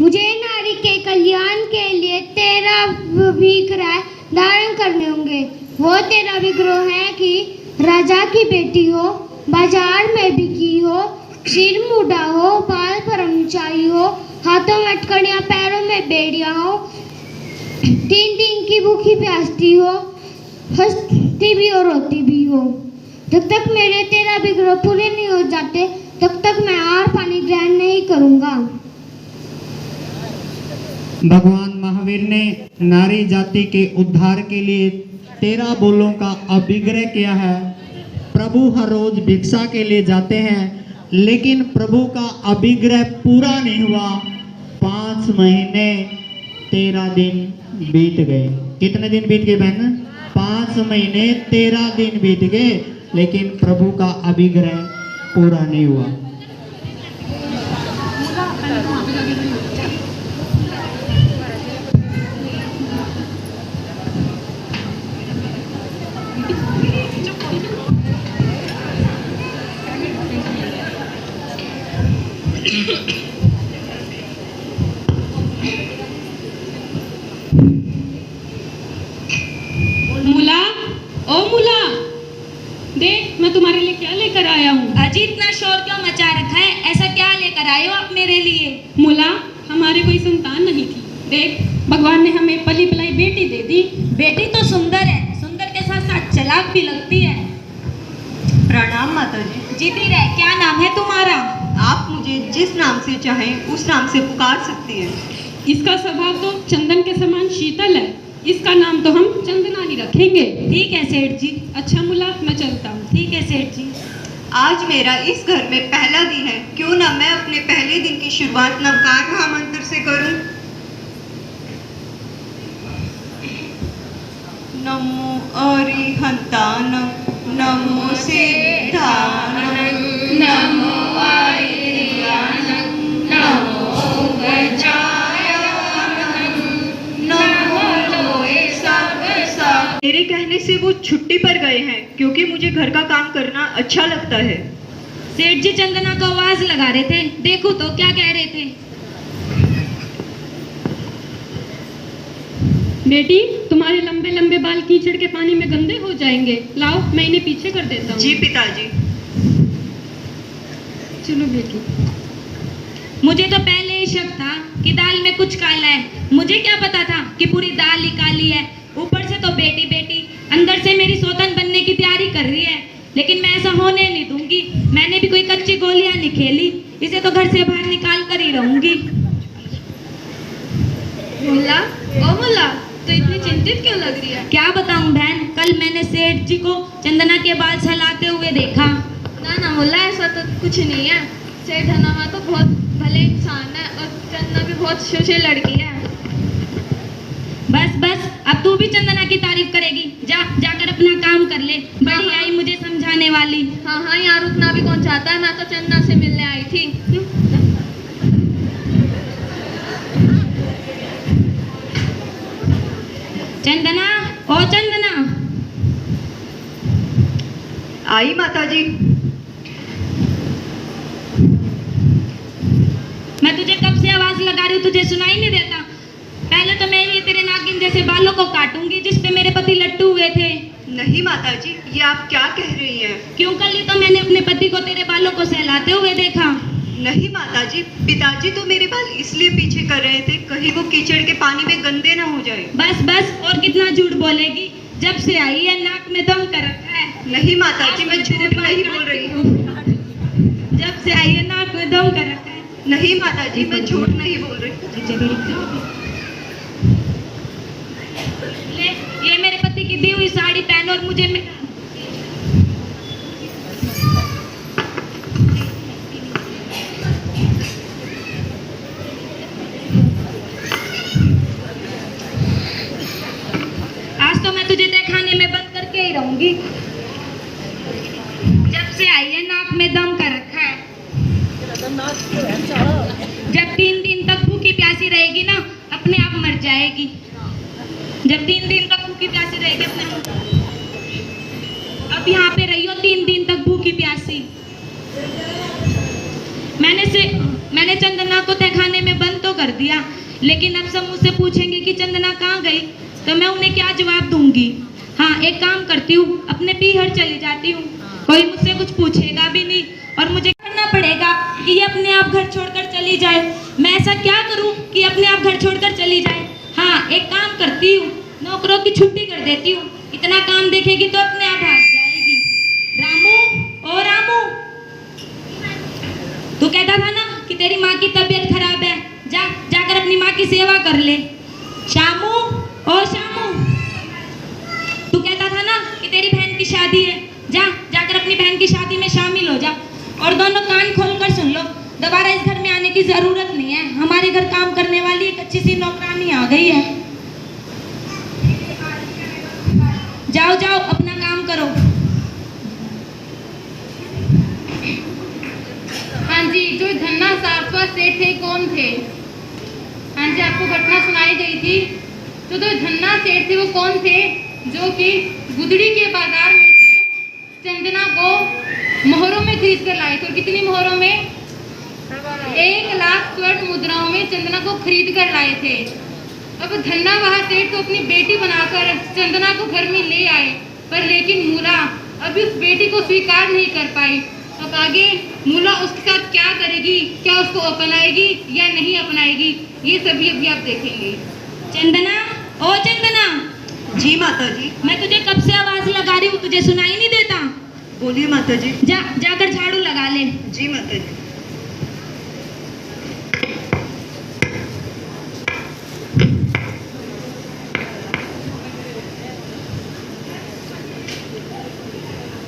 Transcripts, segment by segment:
मुझे नारी के कल्याण के लिए 13 विग्रह धारण करने होंगे। वो 13 विग्रह हैं कि राजा की बेटी हो, बाजार में बिकी हो, सिर मुंडा हो, बाल पर ऊंचाई हो, हाथों में अटकड़ियां, पैरों में बेड़ियां हो, 3 दिन की भूखी प्यासी हो, हंसती भी और रोती भी हो। जब तक मेरे 13 विग्रह पूरे नहीं हो जाते तब तक मैं आहार पानी ग्रहण नहीं करूंगा। भगवान महावीर ने नारी जाति के उद्धार के लिए 13 बोलों का अभिग्रह किया है। प्रभु हर रोज भिक्षा के लिए जाते हैं, लेकिन प्रभु का अभिग्रह पूरा नहीं हुआ। 5 महीने 13 दिन बीत गए। कितने दिन बीत गए बहन? 5 महीने 13 दिन बीत गए, लेकिन प्रभु का अभिग्रह पूरा नहीं हुआ। मूला, ओ मूला, देख मैं तुम्हारे लिए क्या लेकर आया हूँ। अजी इतना शोर क्यों मचा रखा है? ऐसा क्या लेकर आए हो आप मेरे लिए? मूला, हमारे कोई संतान नहीं थी। देख भगवान ने हमें पली पलाई बेटी दे दी। बेटी तो सुंदर है, सुंदर के साथ साथ चालाक भी लगती है। प्रणाम माता जी। जीती रहे। क्या नाम है तुम्हारा? आप मुझे जिस नाम से चाहें उस नाम से पुकार सकती हैं। इसका स्वभाव तो चंदन के समान शीतल है। इसका नाम तो हम चंदना ही रखेंगे। ठीक है सेठ जी। अच्छा मूला, मैं चलता हूँ। ठीक है सेठ जी। आज मेरा इस घर में पहला दिन है, क्यों ना मैं अपने पहले दिन की शुरुआत नमकार महामंत्र से करूं। नमो अरिहंतानं, नमो सिद्धानं, नमो आर्यानं, नमो गजाननं, नमो लोए सर्वसा। मेरे कहने से वो छुट्टी पर गए हैं, क्योंकि मुझे घर का काम करना अच्छा लगता है। सेठ जी चंदना को आवाज लगा रहे थे, देखो तो क्या कह रहे थे। बेटी, तुम्हारे लंबे लंबे बाल कीचड़ के पानी में गंदे हो जाएंगे। लाओ मैं इन्हें पीछे कर देता हूँ। जी पिताजी। चलो बेटी। मुझे तो पहले ही शक था कि दाल में कुछ काला है। मुझे क्या पता था कि पूरी दाल ही काली है। ऊपर से तो बेटी बेटी अंदर से मेरी सौतन बनने की तैयारी कर रही है। लेकिन मैं ऐसा होने नहीं दूंगी। मैंने भी कोई कच्ची गोलियां नहीं खेली। इसे तो घर से बाहर निकाल कर ही रहूंगी। मुल्ला, ओ मुल्ला, तो इतनी चिंतित क्यों लग रही है? क्या बताऊं बहन, कल मैंने सेठ जी को चंदना के बाल सहलाते हुए देखा। ना मुल्ला, ऐसा तो कुछ नहीं है। सेठ धनामा तो बहुत भले इंसान है और चंदना भी बहुत सुशील लड़की है। बस बस, अब तू भी चंदना की तारीफ करेगी। जाकर अपना काम कर ले। बड़ी आई मुझे समझाने वाली। हाँ, यहाँ रुकना भी कौन चाहता है? मैं तो चंदना से मिलने आई थी। चंदना, ओ चंदना। आई माता जी। मैं तुझे कब से आवाज लगा रही हूँ, तुझे सुनाई नहीं देता? पहले तो मैं ये तेरे नागिन जैसे बालों को काटूंगी जिस पे मेरे पति लट्टू हुए थे। नहीं माता जी, ये आप क्या कह रही हैं? क्यों? कल ही तो मैंने अपने पति को तेरे बालों को सहलाते हुए देखा। नहीं माता जी, पिताजी तो मेरे बाल इसलिए पीछे कर रहे थे कहीं वो कीचड़ के पानी में गंदे ना हो जाए। बस बस, और कितना झूठ बोलेगी? जब से आई है नाक में दम कर रखा है। नहीं माता जी, मैं झूठ नहीं बोल रही हूँ। जब से आई है नाक में दम कर रखा है। नहीं माता जी, मैं झूठ नहीं बोल रही। ले, ये मेरे पति की दी हुई साड़ी पहन और मुझे आज तो मैं तुझे दिखाने में बंद करके ही रहूंगी। जब से आई है नाक में दम कर रखा है। जब 3 दिन तक भूखी प्यासी रहेगी ना, अपने आप मर जाएगी। जब 3 दिन तक भूखी प्यासी रहेगी अपने आप। अब यहाँ पे रही हो 3 दिन तक भूखी प्यासी। मैंने चंदना को तहखाने में बंद तो कर दिया, लेकिन अब सब मुझसे पूछेंगे कि चंदना कहाँ गई, तो मैं उन्हें क्या जवाब दूंगी। हाँ, एक काम करती हूँ, अपने पीहर चली जाती हूँ, कोई मुझसे कुछ पूछेगा भी नहीं और मुझे करना पड़ेगा कि ये अपने आप घर छोड़कर चली जाए। मैं ऐसा क्या करूँ कि अपने आप घर छोड़कर चली जाए। हाँ, एक काम करती हूँ, नौकरों की छुट्टी कर देती हूँ, इतना काम देखेगी तो अपने आप भाग जाएगी। रामू, ओ रामू, तू कहता था ना कि तेरी माँ की तबीयत खराब है, जाकर अपनी माँ की सेवा कर ले। शामू, ओ शामू, तू कहता था ना कि तेरी बहन की शादी है, जाकर अपनी बहन की शादी में शामिल हो जा। और दोनों कान खोलकर सुन लो, दोबारा इस घर में आने की जरूरत नहीं है। हमारे घर काम करने वाली एक अच्छी सी नौकरानी आ गई है। जाओ जाओ, अपना काम करो। हाँ जी, जो धन्ना सारस्वत सेठ थे कौन थे? हाँ जी, आपको घटना सुनाई गई थी। तो जो धन्ना सेठ थे वो कौन थे? जो कि गुदड़ी के बाजार में से चंदना को मोहरों में खरीद कर लाए थे। और कितनी मोहरों में? 1 लाख स्वर्ण मुद्राओं में चंदना को खरीद कर लाए थे। अब धन्ना वहाँ सेठ तो अपनी बेटी बनाकर चंदना को घर में ले आए, पर लेकिन मूला अभी उस बेटी को स्वीकार नहीं कर पाई। अब आगे मूला उसके साथ क्या करेगी, क्या उसको अपनाएगी या नहीं अपनाएगी, ये सभी अभी आप देखेंगे। चंदना, ओ चंदना। जी माता जी। मैं तुझे कब से आवाज लगा रही हूँ, तुझे सुनाई नहीं देता? बोलिए माता जी। जाकर झाड़ू लगा ले। जी माता जी।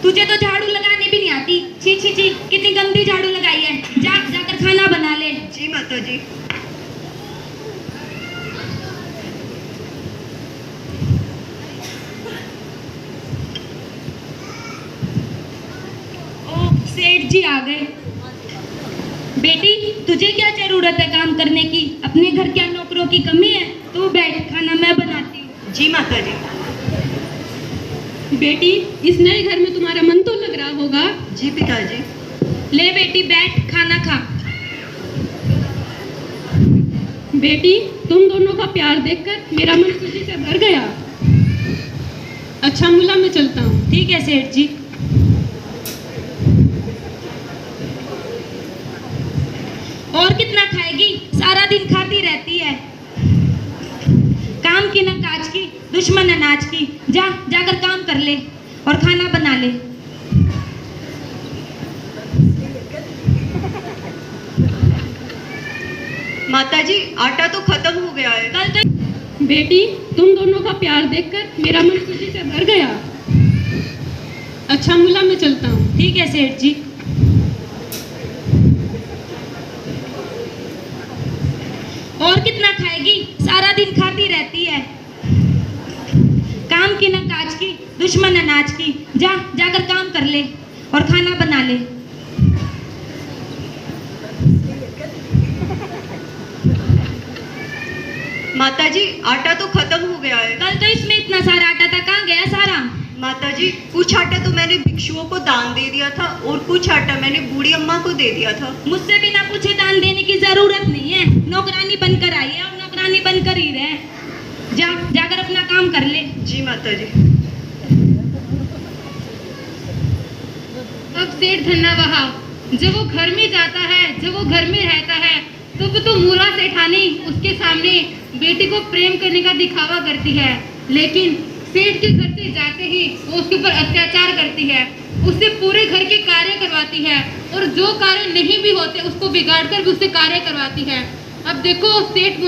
तुझे तो झाड़ू लगाने भी नहीं आती। छी छी छी, कितनी गंदी झाड़ू लगाई है। जाकर खाना बना ले। जी माता जी। ओ, सेठ जी आ गए। बेटी, तुझे क्या जरूरत है काम करने की? अपने घर क्या नौकरों की कमी है? तू बैठ, खाना मैं बनाती हूँ। जी माता जी। बेटी, इस नए घर में तुम्हारा मन तो लग रहा होगा। जी पिताजी। ले बेटी बैठ, खाना खा। बेटी, तुम दोनों का प्यार देखकर मेरा मन खुशी से भर गया। अच्छा मुला, मैं चलता हूँ। ठीक है सेठ जी। और कितना खाएगी? सारा दिन खाती रहती है। काम की न काज की, दुश्मन अनाज की। जाकर काम कर ले और खाना बना ले। माता जी, आटा तो खत्म हो गया है। कल तो बेटी, तुम दोनों का प्यार देखकर मेरा मन खुशी से भर गया। अच्छा मुला, मैं चलता हूँ। ठीक है सेठ जी। और कितना खाएगी? सारा दिन खाती रहती है। काम की न काज की, दुश्मन अनाज की। जाकर काम कर ले और खाना बना ले। माता जी, आटा तो खत्म हो गया है। कल तो इसमें इतना सारा आटा था, कहाँ गया सारा? माता जी, कुछ आटा तो मैंने भिक्षुओं को दान दे दिया था और कुछ आटा मैंने बूढ़ी अम्मा को दे दिया था। मुझसे बिना पूछे दान देने की जरूरत नहीं है। नौकरानी बनकर आई है और नौकरानी बनकर ही रहे। जाकर अपना काम कर ले। जी माता जी। अब सेठ धन्ना वहा जब वो घर में जाता है, जब वो घर में रहता है, तो मूला सेठानी उसके सामने बेटी को प्रेम करने का दिखावा करती है। लेकिन सेठ के घर से जाते ही वो उसके ऊपर अत्याचार करती है, उससे पूरे घर के कार्य करवाती है और जो कार्य नहीं भी होते उसको बिगाड़ कर भी उससे कार्य करवाती है। अब देखो सेठ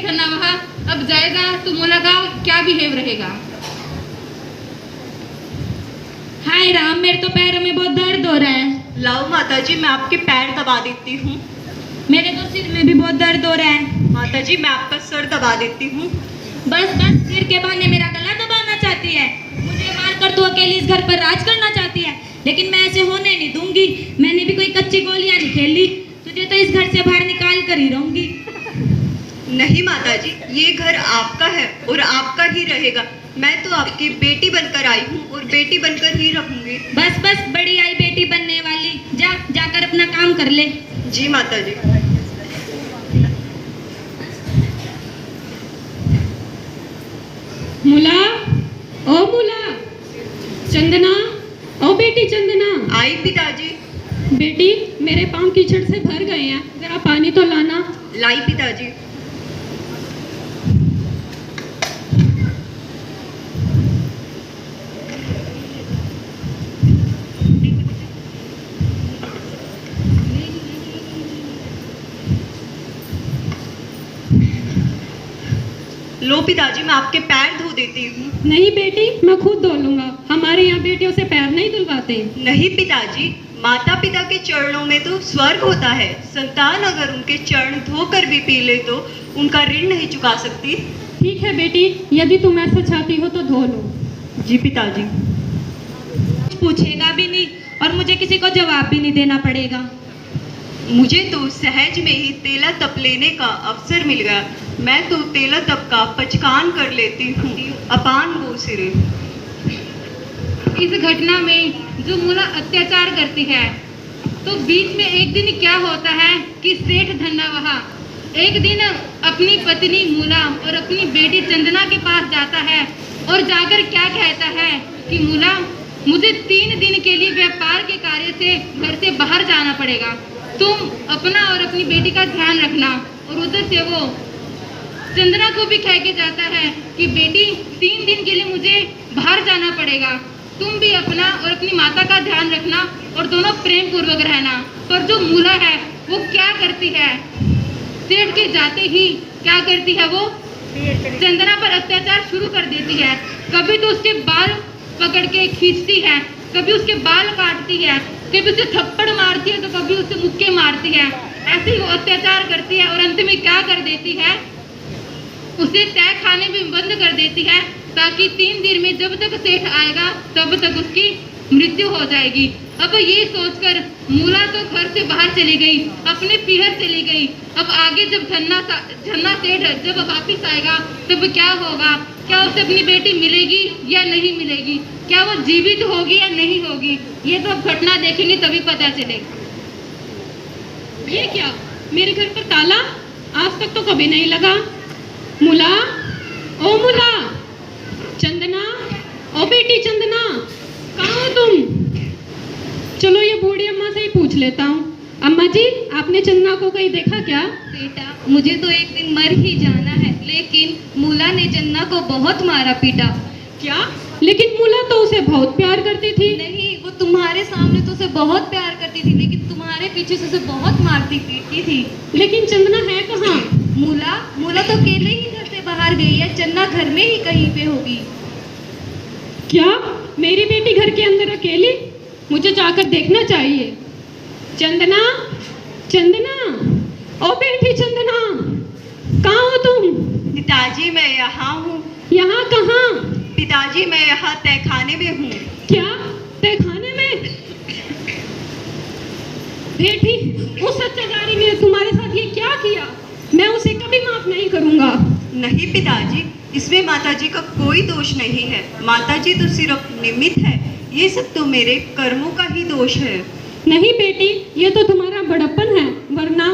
धन्ना वहा अब जाएगा तो मूला का क्या बिहेव रहेगा। हाय राम, मेरे तो पैरों में बहुत दर्द हो रहा है। लाओ माता जी, मैं आपके पैर दबा देती हूँ। मेरे तो सिर में भी बहुत दर्द हो रहा है। माता जी, मैं आपका सर दबा देती हूँ। बस बस, सिर के बहाने मेरा गला दबाना चाहती है। मुझे मारकर तू अकेली इस घर पर राज करना चाहती है, लेकिन मैं ऐसे होने नहीं दूंगी। मैंने भी कोई कच्ची गोलियां नहीं खेली। तुझे तो इस घर से बाहर निकाल कर ही रहूंगी। नहीं माता जी, ये घर आपका है और आपका ही रहेगा। मैं तो आपकी बेटी बनकर आई हूँ और बेटी बनकर ही रहूंगी। बस बस, बड़ी आई बेटी बनने वाली। जाकर अपना काम कर ले। जी माता जी। मुला, ओ मुला, चंदना, ओ बेटी चंदना। आई पिताजी। बेटी, मेरे पाँव कीचड़ से भर गए हैं, जरा पानी तो लाना। लाई पिताजी। लो पिताजी, मैं आपके पैर धो देती हूँ। नहीं बेटी, मैं खुद धो लूंगा। हमारे यहाँ बेटियों से पैर नहीं धुलवाते। नहीं पिताजी, माता पिता के चरणों में तो स्वर्ग होता है। संतान अगर उनके चरण धोकर भी पी ले तो उनका ऋण नहीं चुका सकती। ठीक है बेटी, यदि तुम ऐसा चाहती हो तो धो लो। जी पिताजी। पूछेगा भी नहीं और मुझे किसी को जवाब भी नहीं देना पड़ेगा। मुझे तो सहज में ही तेला तप लेने का अवसर मिल गया। मैं तो तेला तप का पचकान कर लेती हूँ। अपान गो सिरे। इस घटना में जो मूला अत्याचार करती है, तो बीच में एक दिन क्या होता है कि सेठ धन्ना वहाँ एक दिन अपनी पत्नी मूला और अपनी बेटी चंदना के पास जाता है और जाकर क्या कहता है कि मूला, मुझे 3 दिन के लिए व्यापार के कार्य से घर से बाहर जाना पड़ेगा। तुम अपना और अपनी बेटी का ध्यान रखना। और उधर से वो चंदना को भी कह के जाता है कि बेटी, 3 दिन के लिए मुझे बाहर जाना पड़ेगा, तुम भी अपना और अपनी माता का ध्यान रखना और दोनों प्रेम पूर्वक रहना। पर जो मूला है वो क्या करती है, सेठ के जाते ही क्या करती है, वो चंदना पर अत्याचार शुरू कर देती है। कभी तो उसके बाल पकड़ के खींचती है, कभी उसके बाल काटती है, कभी उसे थप्पड़ मारती है, तो कभी उसे मुक्के मारती है। ऐसे ही वो अत्याचार करती है और अंत में क्या कर देती है, उसे तय खाने में बंद कर देती है, ताकि 3 दिन में जब तक सेठ आएगा तब तक उसकी मृत्यु हो जाएगी। अब ये सोचकर मूला तो घर से बाहर चली गई, अपने पीहर चली गई। अब आगे जब झन्ना सेठ जब वापिस आएगा तब क्या होगा, क्या उसे अपनी बेटी मिलेगी या नहीं मिलेगी, क्या वो जीवित होगी या नहीं होगी, ये तो अब घटना देखेंगे तभी पता चलेगा। ये क्या, मेरे घर पर ताला आज तक तो कभी नहीं लगा। मुला, ओ मुला, चंदना, ओ बेटी चंदना, कहाँ हो तुम? चलो ये बूढ़ी अम्मा से ही पूछ लेता हूँ। अम्मा जी, आपने चंदना को कहीं देखा क्या? बेटा, मुझे तो एक दिन मर ही जाना है, लेकिन मूला ने चंदना को बहुत मारा पीटा। क्या? लेकिन मूला तो उसे बहुत प्यार करती थी। नहीं, वो तुम्हारे सामने तो उसे बहुत प्यार करती थी, लेकिन तुम्हारे पीछे से उसे बहुत मारती पीटती थी। लेकिन चंदना है कहाँ? मूला तो अकेले ही घर से बाहर गई है। चंदना घर में ही कहीं पे होगी। क्या मेरी बेटी घर के अंदर अकेली? मुझे जाकर देखना चाहिए। चंदना, चंदना, ओ बेटी चंदना, कहाँ हो तुम? पिताजी, मैं यहाँ हूँ। यहाँ कहाँ? पिताजी, मैं यहाँ तहखाने में हूँ। क्या तहखाने में? बेटी, उस अत्याचारी ने तुम्हारे साथ ये क्या किया? मैं उसे कभी माफ नहीं करूँगा। नहीं पिताजी, इसमें माताजी का कोई दोष नहीं है। माताजी तो सिर्फ निमित्त है। ये सब तो मेरे कर्मों का ही दोष है। नहीं बेटी, ये तो तुम्हारा बड़प्पन है, वरना